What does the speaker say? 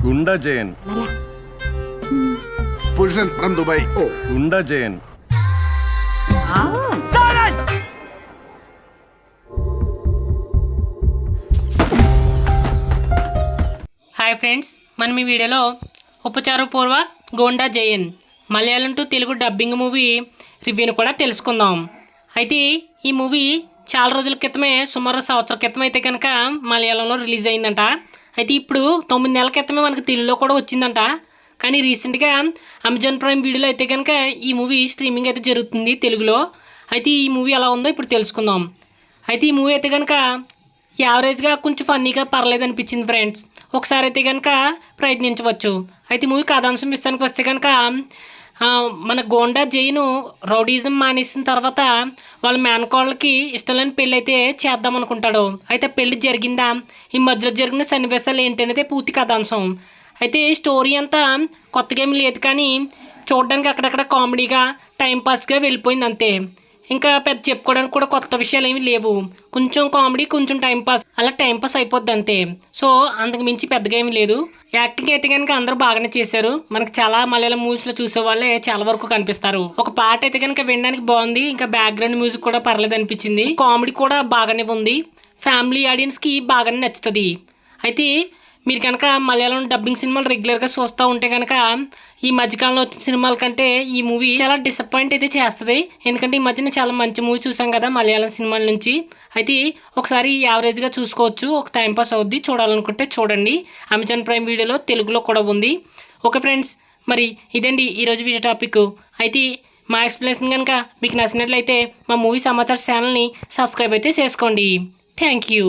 గుండా Jain. Pushan from Dubai. గుండా Jain. Hi friends, మనం ఈ వీడియోలో Upacharapoorva Gunda Jayan Malayalam to Telugu dubbing movie రివ్యూను కూడా తెలుసుకుందాం. అయితే ఈ మూవీ చాలా రోజుల క్రితమే, సుమారు సంవత్సరం క్రితం అయితే కనుక మలయాళంలో రిలీజ్ అయిందంట. అయితే ఇప్పుడు 9 నెలల క్రితమే మనకు తెలుగులో కూడా వచ్చిందంట. కానీ రీసెంట్గా అమెజాన్ ప్రైమ్ వీడియోలో అయితే కనుక ఈ మూవీ స్ట్రీమింగ్ అయితే జరుగుతుంది తెలుగులో. అయితే ఈ మూవీ ఎలా ఉందో ఇప్పుడు తెలుసుకుందాం. అయితే ఈ మూవీ అయితే కనుక యావరేజ్గా కొంచెం ఫన్నీగా పర్లేదు అనిపించింది ఫ్రెండ్స్. ఒకసారి అయితే కనుక ప్రయత్నించవచ్చు. అయితే మూవీ కథాంశం విషయానికి వస్తే కనుక మన గోండా జైను రౌడీజం మానేసిన తర్వాత వాళ్ళ మేనకోళ్ళకి ఇష్టం లేని పెళ్ళి అయితే చేద్దాం అనుకుంటాడు. అయితే పెళ్ళి జరిగిందా, ఈ మధ్యలో జరిగిన సన్నివేశాలు ఏంటనేది పూర్తి కథాంశం. అయితే స్టోరీ అంతా కొత్తగా ఏమి లేదు, కానీ చూడడానికి అక్కడక్కడ కామెడీగా టైంపాస్గా వెళ్ళిపోయింది అంతే. ఇంకా పెద్ద చెప్పుకోవడానికి కూడా కొత్త విషయాలు ఏమీ లేవు. కొంచెం కామెడీ, కొంచెం టైంపాస్, అలా టైంపాస్ అయిపోద్ది అంతే. సో అంతకు మించి పెద్దగా ఏమీ లేదు. యాక్టింగ్ అయితే కనుక అందరూ బాగానే చేశారు. మనకి చాలా మలయాళం మూవీస్లో చూసే వాళ్ళే చాలా వరకు కనిపిస్తారు. ఒక పాట అయితే కనుక వినడానికి బాగుంది. ఇంకా బ్యాక్గ్రౌండ్ మ్యూజిక్ కూడా పర్లేదు అనిపించింది. కామెడీ కూడా బాగానే ఉంది. ఫ్యామిలీ ఆడియన్స్కి బాగానే నచ్చుతుంది. అయితే మీరు కనుక మలయాళం డబ్బింగ్ సినిమాలు రెగ్యులర్గా చూస్తూ ఉంటే కనుక ఈ మధ్యకాలంలో వచ్చిన సినిమాల కంటే ఈ మూవీ చాలా డిసప్పాయింట్ అయితే చేస్తుంది. ఎందుకంటే ఈ మధ్యన చాలా మంచి మూవీ చూసాం కదా మలయాళం సినిమాల నుంచి. అయితే ఒకసారి యావరేజ్గా చూసుకోవచ్చు, ఒక టైంపాస్ అవుద్ది. చూడాలనుకుంటే చూడండి. అమెజాన్ ప్రైమ్ వీడియోలో తెలుగులో కూడా ఉంది. ఓకే ఫ్రెండ్స్, మరి ఇదండి ఈరోజు వీడియో టాపిక్. అయితే మా ఎక్స్ప్లెనేషన్ కనుక మీకు నచ్చినట్లయితే మా మూవీ సమాచార ఛానల్ని సబ్స్క్రైబ్ అయితే చేసుకోండి. Thank you.